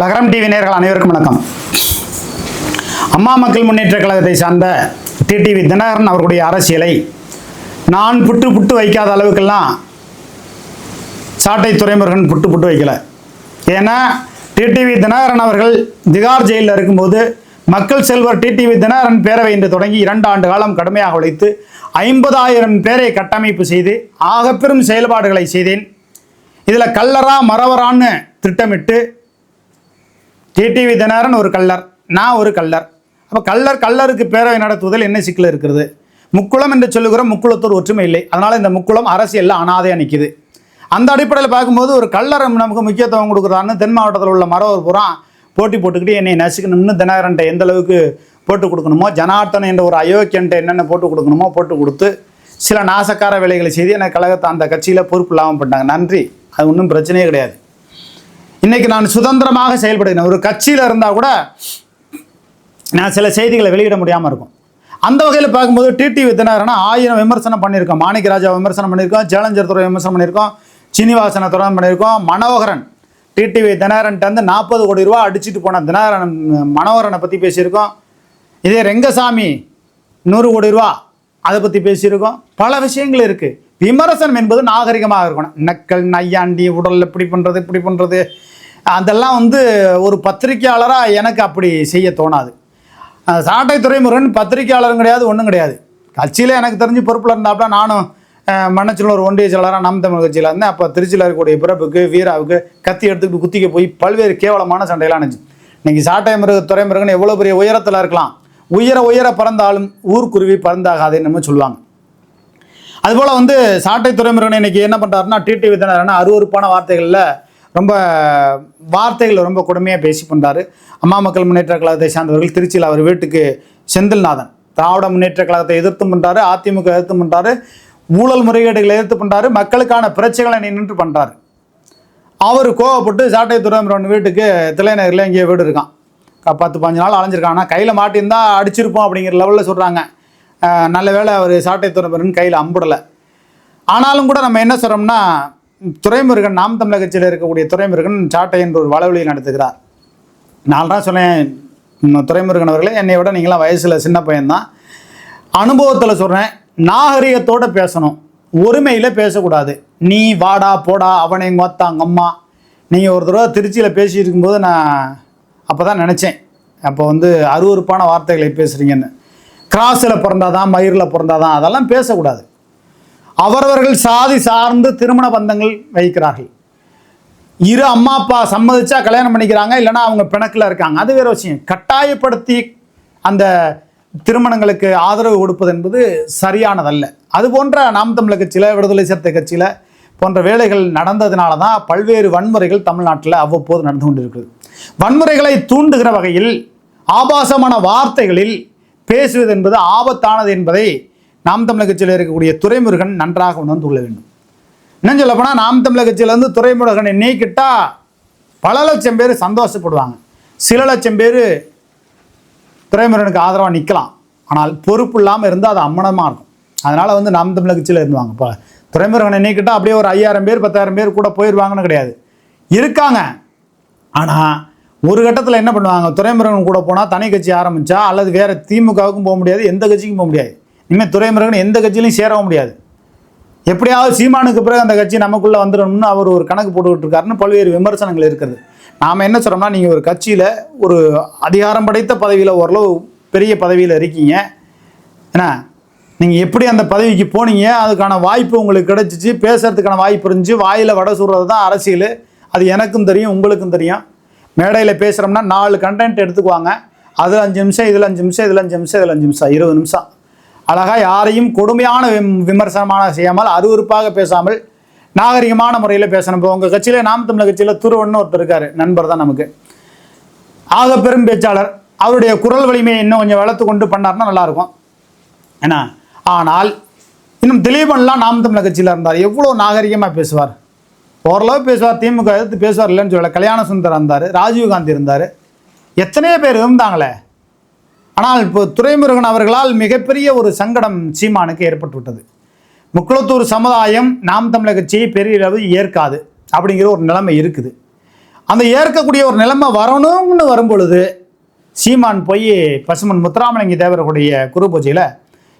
லகரம் டிவி நேயர்கள் அனைவருக்கும் வணக்கம். அம்மா மக்கள் முன்னேற்ற கழகத்தை சார்ந்த டிடிவி தினகரன் அவர்களுடைய அரசியலை நான் புட்டு வைக்காத அளவுக்கெல்லாம் சாட்டை துரைமுருகன் புட்டு வைக்கல. ஏன்னா டிடிவி தினகரன் அவர்கள் திகார் ஜெயிலில் இருக்கும்போது மக்கள் செல்வர் டிடிவி தினகரன் பேரவை என்று தொடங்கி 2 ஆண்டு காலம் கடுமையாக உழைத்து 50,000 பேரை கட்டமைப்பு செய்து ஆகப்பெரும் செயல்பாடுகளை செய்தேன். இதில் கல்லரா மறவரான்னு திட்டமிட்டு டிடிவி தினகரன் ஒரு கல்லர், நான் ஒரு கல்லர். அப்போ கல்லருக்கு பேரவை நடத்துவதில் என்ன சிக்கல் இருக்கிறது? முக்குளம் என்று சொல்லுகிற முக்குளத்தோடு ஒற்றுமை இல்லை. அதனால் இந்த முக்குளம் அரசியலில் அனாதையாக நிற்கிது. அந்த அடிப்படையில் பார்க்கும்போது ஒரு கல்லரை நமக்கு முக்கியத்துவம் கொடுக்குறான்னு தென் மாவட்டத்தில் உள்ள மறவர் பூரா போட்டி போட்டுக்கிட்டு என்னை நசுக்கணும்னு தினகரன்ட்ட எந்த அளவுக்கு போட்டு கொடுக்கணுமோ, ஜனார்த்தன் என்ற ஒரு அயோக்கியன்ட்ட என்னென்ன போட்டு கொடுக்கணுமோ போட்டு கொடுத்து சில நாசக்கார வேலைகளை செய்து எனக்கு கழகத்தை அந்த கட்சியில் பொறுப்பு இல்லாமல் பண்ணிட்டாங்க. நன்றி, அது ஒன்றும் பிரச்சனையே கிடையாது. இன்றைக்கி நான் சுதந்திரமாக செயல்படுகிறேன். ஒரு கட்சியில் இருந்தால் கூட நான் சில செய்திகளை வெளியிட முடியாமல் இருக்கும். அந்த வகையில் பார்க்கும்போது டிடிவி தினகரனை 1000 விமர்சனம் பண்ணியிருக்கோம். மாணிக்க ராஜா விமர்சனம் பண்ணியிருக்கோம், சேலஞ்சர் துறை விமர்சனம் பண்ணியிருக்கோம், சீனிவாசனை துறை பண்ணியிருக்கோம். மனோகரன் டிடிவி தினகரன்ட்டு வந்து 40 கோடி ரூபா அடிச்சுட்டு போன தினகரன் மனோகரனை பற்றி பேசியிருக்கோம். இதே ரெங்கசாமி 100 கோடி ரூபா அதை பற்றி பேசியிருக்கோம். பல விஷயங்கள் இருக்குது. விமர்சனம் என்பது நாகரிகமாக இருக்கணும். நக்கல் நையாண்டி உடல் இப்படி பண்ணுறது அதெல்லாம் வந்து ஒரு பத்திரிகையாளராக எனக்கு அப்படி செய்ய தோணாது. சாட்டை துரைமுருகன் பத்திரிகையாளரும் கிடையாது, ஒன்றும் கிடையாது. கட்சியில் எனக்கு தெரிஞ்சு பொறுப்பில் இருந்தாப்புல நானும் மன்னச்சூர் ஒரு ஒன்றிய செயலாளராக நாம் தமிழ் கட்சியில் இருந்தேன். அப்போ திருச்சியில் இருக்கக்கூடிய பிறப்புக்கு வீராவுக்கு கத்தி எடுத்துக்கிட்டு குத்திக்க போய் பல்வேறு கேவலமான சண்டையெல்லாம் இருந்துச்சு. இன்றைக்கி சாட்டை துரைமுருகன் எவ்வளோ பெரிய உயரத்தில் இருக்கலாம். உயர பறந்தாலும் ஊர்க்குருவி பறந்தாகாதுன்னு நம்ம சொல்லுவாங்க. அதுபோல் வந்து சாட்டை துரைமுருகன் இன்றைக்கி என்ன பண்ணுறாருன்னா டிடிவி தினகரன் அருவருப்பான வார்த்தைகள் ரொம்ப கொடுமையாக பேசி பண்ணுறாரு. அம்மா மக்கள் முன்னேற்ற கழகத்தை சார்ந்தவர்கள் திருச்சியில் அவர் வீட்டுக்கு செந்தில்நாதன் திராவிட முன்னேற்ற கழகத்தை எதிர்த்து பண்ணுறாரு, அதிமுக எதிர்த்து பண்ணுறாரு, ஊழல் முறைகேடுகளை எதிர்த்து பண்ணுறாரு, மக்களுக்கான பிரச்சனைகளை நின்று பண்ணுறாரு. அவர் கோவப்பட்டு சாட்டை துரைமுருகன் வீட்டுக்கு திலைநகரில் இங்கே வீடு இருக்கான். 10-15 நாள் அலைஞ்சிருக்கான். ஆனால் கையில் மாட்டியிருந்தா அடிச்சிருப்போம் அப்படிங்கிற லெவலில் சொல்கிறாங்க. நல்ல வேளை அவர் சாட்டை துரைமுருகன் கையில் அம்புடலை. ஆனாலும் கூட நம்ம என்ன சொல்கிறோம்னா, துரைமுருகன் நாம் தமிழக கட்சியில் இருக்கக்கூடிய துரைமுருகன் சாட்டை என்ற ஒரு வளவழியை நடத்துகிறார். நான் தான் சொன்னேன், துரைமுருகன் அவர்களே, என்னை விட நீங்களாம் வயசில் சின்ன பையன்தான். அனுபவத்தில் சொல்கிறேன், நாகரிகத்தோடு பேசணும், ஒருமையில் பேசக்கூடாது. நீ வாடா போடா அவனை எங்கொத்தாங்க அம்மா. நீங்கள் ஒரு தடவை திருச்சியில் பேசியிருக்கும்போது நான் அப்போ தான் நினச்சேன், அப்போ வந்து அருவருப்பான வார்த்தைகளை பேசுகிறீங்கன்னு. கிராஸில் பிறந்தாதான் மயிரில் பிறந்தாதான் அதெல்லாம் பேசக்கூடாது. அவரவர்கள் சாதி சார்ந்து திருமண பந்தங்கள் வைக்கிறார்கள். இரு அம்மா அப்பா சம்மதிச்சா கல்யாணம் பண்ணிக்கிறாங்க, இல்லைனா அவங்க பிணக்கில் இருக்காங்க, அது வேறு விஷயம். கட்டாயப்படுத்தி அந்த திருமணங்களுக்கு ஆதரவு கொடுப்பது என்பது சரியானதல்ல. அது போன்ற நாம் தமிழர் கட்சியில், விடுதலை சிறுத்தை கட்சியில் போன்ற வேலைகள் நடந்ததுனால தான் பல்வேறு வன்முறைகள் தமிழ்நாட்டில் அவ்வப்போது நடந்து கொண்டிருக்கிறது. வன்முறைகளை தூண்டுகிற வகையில் ஆபாசமான வார்த்தைகளில் பேசுவது என்பது ஆபத்தானது என்பதை நாம் தமிழர் கட்சியில் இருக்கக்கூடிய துரைமுருகன் நன்றாக உணர்ந்து கொள்ள வேண்டும். இன்னும் சொல்லப்போனால் நாம் தமிழர் கட்சியிலேருந்து துரைமுருகனை நீக்கிட்டால் பல லட்சம் பேர் சந்தோஷப்படுவாங்க, சில லட்சம் பேர் துரைமுருகனுக்கு ஆதரவாக நிற்கலாம். ஆனால் பொறுப்பு இல்லாமல் இருந்தால் அது அம்மனமாக இருக்கும். அதனால் வந்து நாம் தமிழர் கட்சியில் இருந்துவாங்க. இப்போ துரைமுருகனை நீக்கிட்டால் அப்படியே ஒரு 5000 பேர் 10,000 பேர் கூட போயிடுவாங்கன்னு கிடையாது, இருக்காங்க. ஆனால் ஒரு கட்டத்தில் என்ன பண்ணுவாங்க, துரைமுருகன் கூட போனால் தனி கட்சி ஆரம்பித்தா அல்லது வேறு திமுகவுக்கும் போக முடியாது, எந்த கட்சிக்கும் போக முடியாது. இனிமேல் துரைமுருகன் எந்த கட்சியிலையும் சேரவும் முடியாது. எப்படியாவது சீமானுக்கு பிறகு அந்த கட்சி நமக்குள்ளே வந்துடணும்னு அவர் ஒரு கணக்கு போட்டுக்கிட்டு இருக்காருன்னு பல்வேறு விமர்சனங்கள் இருக்கிறது. நாம் என்ன சொல்கிறோம்னா, நீங்கள் ஒரு கட்சியில் ஒரு அதிகாரம் படைத்த பதவியில் ஓரளவு பெரிய பதவியில் இருக்கீங்க, ஏன்னா நீங்கள் எப்படி அந்த பதவிக்கு போனீங்க, அதுக்கான வாய்ப்பு உங்களுக்கு கிடச்சிச்சு, பேசுகிறதுக்கான வாய்ப்பு இருந்துச்சு. வாயில் வடை சுடுறது தான் அரசியல், அது எனக்கும் தெரியும் உங்களுக்கும் தெரியும். மேடையில் பேசுகிறோம்னா 4 கண்டென்ட் எடுத்துக்குவாங்க, அதில் 5 நிமிஷம், இதில் 5 நிமிஷம், இதில் 5 நிமிஷம், இதில் 5 நிமிஷம், 20 நிமிஷம். அழகாக யாரையும் கொடுமையான விமர்சனமான செய்யாமல், அருவருப்பாக பேசாமல் நாகரிகமான முறையில் பேசணும். இப்போ உங்கள் கட்சியில் நாம் தமிழர் கட்சியில் துருவன்னு ஒருத்தர் இருக்கார், நண்பர் தான் நமக்கு, ஆக பெரும் பேச்சாளர். அவருடைய குரல் வலிமையை இன்னும் கொஞ்சம் வளர்த்து கொண்டு பண்ணார்னா நல்லாயிருக்கும் ஏன்னா. ஆனால் இன்னும் திலீபன்லாம் நாம் தமிழர் கட்சியில் இருந்தார், எவ்வளோ நாகரிகமாக பேசுவார், ஓரளவு பேசுவார். திமுக எதிர்த்து பேசுவார் இல்லைன்னு சொல்லலை. கல்யாண சுந்தரம் இருந்தார், ராஜீவ்காந்தி இருந்தார், எத்தனையோ பேர் இருந்தாங்களே. ஆனால் இப்போ துரைமுருகன் அவர்களால் மிகப்பெரிய ஒரு சங்கடம் சீமானுக்கு ஏற்பட்டு விட்டது. முக்குளத்தூர் சமுதாயம் நாம் தமிழர் கட்சியை பெரிய அளவு ஏற்காது அப்படிங்கிற ஒரு நிலைமை இருக்குது. அந்த ஏற்கக்கூடிய ஒரு நிலைமை வரணும்னு வரும்பொழுது சீமான் போய் பசுமன் முத்துராமலிங்க தேவருடைய குரு பூஜையில்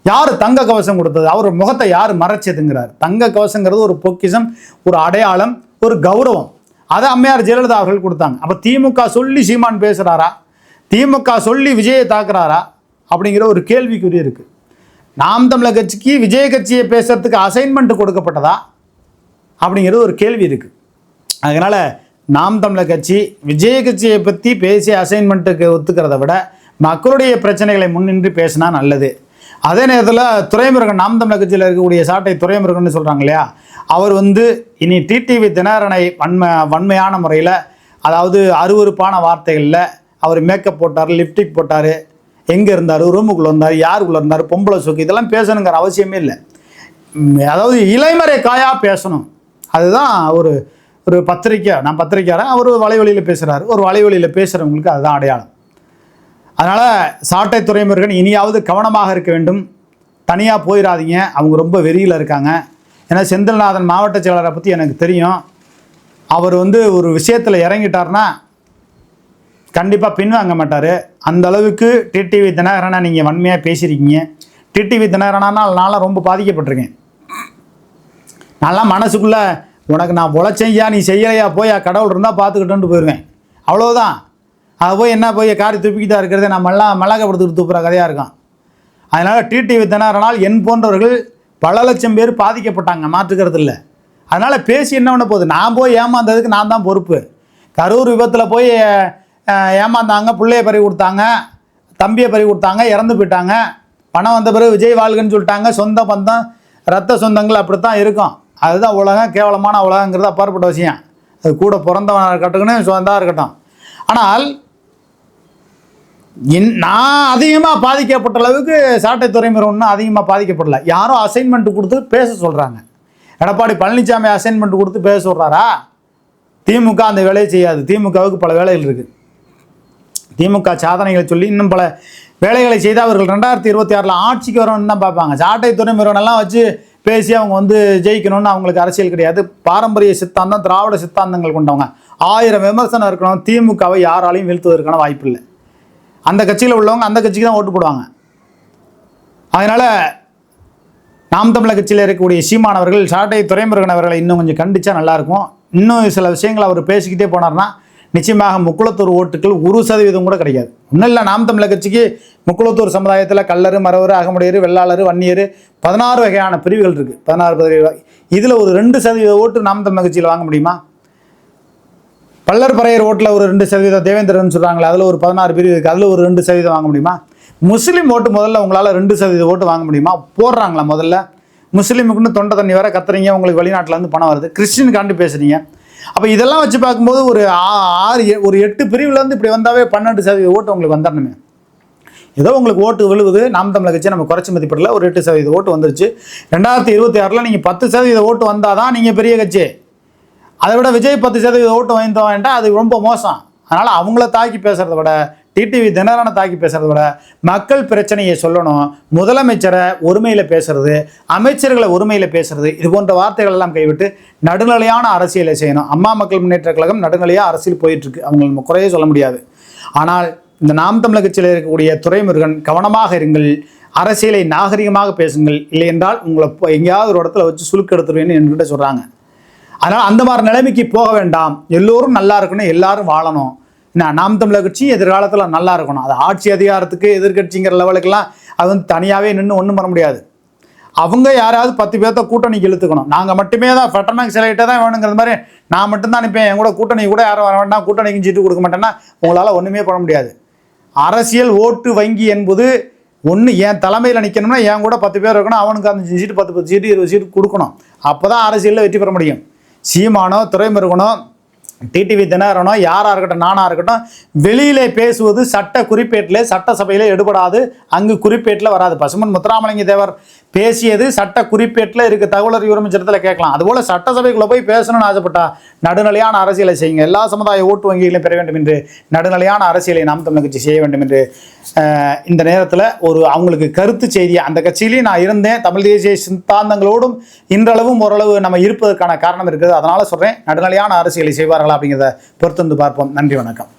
யார் தங்க கவசம் கொடுத்தது, அவர் முகத்தை யார் மறைச்சதுங்கிறார். தங்க கவசங்கிறது ஒரு பொக்கிஷம், ஒரு அடையாளம், ஒரு கௌரவம். அதை அம்மையார் ஜெயலலிதா அவர்கள் கொடுத்தாங்க. அப்போ திமுக சொல்லி சீமான் பேசுகிறாரா, திமுக சொல்லி விஜயை தாக்குறாரா அப்படிங்கிற ஒரு கேள்விக்குறி இருக்குது. நாம் தமிழர் கட்சிக்கு விஜய் கட்சியை பேசுறதுக்கு அசைன்மெண்ட் கொடுக்கப்பட்டதா அப்படிங்கிறது ஒரு கேள்வி இருக்குது. அதனால் நாம் தமிழர் கட்சி விஜய் கட்சியை பற்றி பேசி அசைன்மெண்ட்டுக்கு ஒத்துக்கிறத விட மக்களுடைய பிரச்சனைகளை முன்னின்று பேசினா நல்லது. அதே நேரத்தில் துரைமுருகன், நாம் தமிழர் கட்சியில் இருக்கக்கூடிய சாட்டை துரைமுருகன் சொல்கிறாங்க இல்லையா, அவர் இனி டிடிவி தினகரனை வன்மையான முறையில், அதாவது அருவருப்பான வார்த்தைகளில் அவர் மேக்கப் போட்டார், லிப்டிக் போட்டார், எங்கே இருந்தார், ரூமுக்குள்ளே இருந்தார், யாருக்குள்ளே இருந்தார், பொம்பளை சோக்கு, இதெல்லாம் பேசணுங்கிற அவசியமே இல்லை. அதாவது இலைமறை காயாக பேசணும். அதுதான் ஒரு பத்திரிக்கை, நான் பத்திரிக்கையாரன், அவர் வலைவழியில் பேசுகிறாரு. ஒரு வலைவழியில் பேசுகிறவங்களுக்கு அதுதான் அடையாளம். அதனால் சாட்டை துரைமுருகன் இனியாவது கவனமாக இருக்க வேண்டும். தனியாக போயிடாதீங்க, அவங்க ரொம்ப வெறியில் இருக்காங்க. ஏன்னா செந்தில்நாதன் மாவட்ட செயலரை பற்றி எனக்கு தெரியும். அவர் ஒரு விஷயத்தில் இறங்கிட்டார்னா கண்டிப்பாக பின்வாங்க மாட்டார். அந்த அளவுக்கு டிடிவி தினகரனை நீங்கள் வன்மையாக பேசியிருக்கீங்க. டிடிவி தினகரனால் நான்லாம் ரொம்ப பாதிக்கப்பட்டிருக்கேன். நான்லாம் மனசுக்குள்ளே உனக்கு நான் உழைச்சையா, நீ செய்யலையா, போய் கடவுள் இருந்தால் பார்த்துக்கிட்டோன்ட்டு போயிடுவேன். அவ்வளோதான். அதை போய் என்ன போய் காரி துப்பிக்கிட்டா இருக்கிறதே நம்மெல்லாம் மிளகப்படுத்திட்டு துப்புற கதையாக இருக்கும். அதனால் டிடிவி தினகரனால் என் போன்றவர்கள் பல லட்சம் பேர் பாதிக்கப்பட்டாங்க, மாற்றுக்கிறது இல்லை. அதனால் பேசி என்ன பண்ண போகுது, நான் போய் ஏமாந்ததுக்கு நான் தான் பொறுப்பு. கரூர் விபத்தில் போய் ஏமாந்தாங்க, பிள்ளைய பறி கொடுத்தாங்க, தம்பியை பறி கொடுத்தாங்க, இறந்து போயிட்டாங்க. பணம் வந்த பிறகு விஜய் வாழ்கன்னு சொல்லிட்டாங்க. சொந்த பந்தம், ரத்த சொந்தங்கள் அப்படித்தான் இருக்கும். அதுதான் உலகம், கேவலமான உலகங்கிறது அப்பாற்பட்ட விஷயம். அது கூட பிறந்தவனாக இருக்கட்டும், சொந்தமாக இருக்கட்டும். ஆனால் நான் அதிகமாக பாதிக்கப்பட்ட அளவுக்கு சாட்டை துரைமுருகன் அதிகமாக பாதிக்கப்படல. யாரும் அசைன்மெண்ட் கொடுத்து பேச சொல்கிறாங்க. எடப்பாடி பழனிசாமி அசைன்மெண்ட் கொடுத்து பேச சொல்கிறாரா? திமுக அந்த வேலையை செய்யாது. திமுகவுக்கு பல வேலைகள் இருக்குது. திமுக சாதனைகளை சொல்லி இன்னும் பல வேலைகளை செய்து அவர்கள் 2026 ஆட்சிக்கு வரணும்னு தான் பார்ப்பாங்க. சாட்டை துரைமுருகனெல்லாம் வச்சு பேசி அவங்க ஜெயிக்கணும்னு அவங்களுக்கு அரசியல் கிடையாது. பாரம்பரிய சித்தாந்தம், திராவிட சித்தாந்தங்கள் கொண்டவங்க. 1000 விமர்சனம் இருக்கணும், திமுகவை யாராலையும் வீழ்த்துவதற்கான வாய்ப்பு இல்லை. அந்த கட்சியில் உள்ளவங்க அந்த கட்சிக்கு தான் ஓட்டு போடுவாங்க. அதனால் நாம் தமிழர் கட்சியில் இருக்கக்கூடிய சீமானவர்கள் சாட்டை துரைமுருகன் அவர்களை இன்னும் கொஞ்சம் கண்டிச்சா நல்லாயிருக்கும். இன்னும் சில விஷயங்கள் அவர் பேசிக்கிட்டே போனார்னா நிச்சயமாக முக்குளத்தூர் ஓட்டுகள் 1% கூட கிடைக்காது. ஒன்றும் இல்லை, நாம் தமிழர் கட்சிக்கு முக்குளத்தூர் சமுதாயத்தில் கல்லர், மறவர், அகமுடையர், வெள்ளாளர், வன்னியர் 16 வகையான பிரிவுகள் இருக்குது. 16 இதில் ஒரு 2% ஓட்டு நாம் தமிழர் கட்சியில் வாங்க முடியுமா? பல்லர் பறையர் ஓட்டில் ஒரு 2% தேவேந்திரன் சொல்கிறாங்களே, அதில் ஒரு 16 பிரிவு இருக்குது, அதில் ஒரு 2% வாங்க முடியுமா? முஸ்லீம் ஓட்டு முதல்ல உங்களால் 2% ஓட்டு வாங்க முடியுமா? போடுறாங்களா முதல்ல? முஸ்லீமுக்குன்னு தொண்டை தண்ணி வர கத்துறீங்க, உங்களுக்கு வெளிநாட்டிலேருந்து பணம் வருது, கிறிஸ்டினுக்காண்டி பேசுகிறீங்க. அப்போ இதெல்லாம் வச்சு பார்க்கும்போது ஒரு 8 பிரிவுலேருந்து இப்படி வந்தாவே 12% ஓட்டு உங்களுக்கு வந்துடணுமே. ஏதோ உங்களுக்கு ஓட்டு விழுவுது, நாம் தமிழர் கட்சி நம்ம குறைச்சி மதிப்பிடல, ஒரு 8% ஓட்டு வந்துருச்சு. 2026 நீங்கள் 10% ஓட்டு வந்தால் தான் நீங்கள் பெரிய கட்சி. அதை விட விஜய் 10% ஓட்டு வாங்கிட்டு வேண்டாம், அது ரொம்ப மோசம். அதனால் அவங்கள தாக்கி பேசுகிறத விட, டிடிவி தினகரனை தாக்கி பேசுகிறத விட மக்கள் பிரச்சனையை சொல்லணும். முதலமைச்சரை ஒருமையில் பேசுறது, அமைச்சர்களை ஒருமையில் பேசுறது, இது போன்ற வார்த்தைகள் எல்லாம் கைவிட்டு நடுநிலையான அரசியலை செய்யணும். அம்மா மக்கள் முன்னேற்ற கழகம் நடுநிலையாக அரசியல் போயிட்டுருக்கு, அவங்க நம்ம குறைய சொல்ல முடியாது. ஆனால் இந்த நாம் தமிழர் கட்சியில் இருக்கக்கூடிய துரைமுருகன் கவனமாக இருங்கள், அரசியலை நாகரிகமாக பேசுங்கள், இல்லை என்றால் உங்களை எங்கேயாவது ஒரு இடத்துல வச்சு சுழுக்கு எடுத்துருவேன்னு என்கிட்ட சொல்கிறாங்க. அதனால் அந்த மாதிரி நிலைமைக்கு போக வேண்டாம். எல்லோரும் நல்லா இருக்கணும், எல்லாரும் வாழணும். நாம் தமிழர் கட்சி எதிர்காலத்தில் நல்லா இருக்கணும். அது ஆட்சி அதிகாரத்துக்கு எதிர்கட்சிங்கிற லெவலுக்கெல்லாம் அது தனியாகவே நின்று ஒன்றும் பண்ண முடியாது. அவங்க யாராவது 10 பேர்த்த கூட்டணிக்கு இழுத்துக்கணும். நாங்கள் மட்டுமே தான் ஃபட்டனாக சிலையிட்டே தான் வேணுங்கிற மாதிரி நான் மட்டும்தான் நிற்பேன், என் கூட கூட்டணி கூட யாரும் வர வேண்டாம், கூட்டணிக்கு சீட்டு கொடுக்க மாட்டேன்னா உங்களால் ஒன்றுமே பண்ண முடியாது. அரசியல் ஓட்டு வங்கி என்பது ஒன்று என் தலைமையில் நிற்கணும்னா என் கூட 10 பேர் இருக்கணும், அவனுக்கு அந்த சீட்டு 10 சீட்டு 20 சீட்டு கொடுக்கணும். அப்போ தான் அரசியலில் வெற்றி பெற முடியும். சீமானோ துரைமுருகனோ டிடிவி தினகரனோ யாராக இருக்கட்டும், நானாக இருக்கட்டும், வெளியிலே பேசுவது சட்ட குறிப்பேட்டில் சட்டசபையில் எடுபடாது, அங்கு குறிப்பேட்டில் வராது. பசுமன் முத்துராமலிங்க தேவர் பேசியது சட்ட குறிப்பேட்டில் இருக்க தகவல் அறிவு உரிமை சட்டத்தில் கேட்கலாம். அதுபோல் சட்டசபைக்குள்ளே போய் பேசணும்னு ஆசைப்பட்டா நடுநிலையான அரசியலை செய்யுங்க. எல்லா சமுதாய ஓட்டு வங்கிகளையும் பெற வேண்டும் என்று நடுநிலையான அரசியலை நாம் தமிழர் கட்சி செய்ய வேண்டும் என்று இந்த நேரத்தில் அவங்களுக்கு கருத்து செய்தி. அந்த கட்சியிலேயும் நான் இருந்தேன். தமிழ் தேசிய சித்தாந்தங்களோடும் இன்றளவும் ஓரளவு நம்ம இருப்பதற்கான காரணம் இருக்குது. அதனால் சொல்கிறேன், நடுநிலையான அரசியலை செய்வார்களா அப்படிங்கிறத பொறுத்து வந்து பார்ப்போம். நன்றி, வணக்கம்.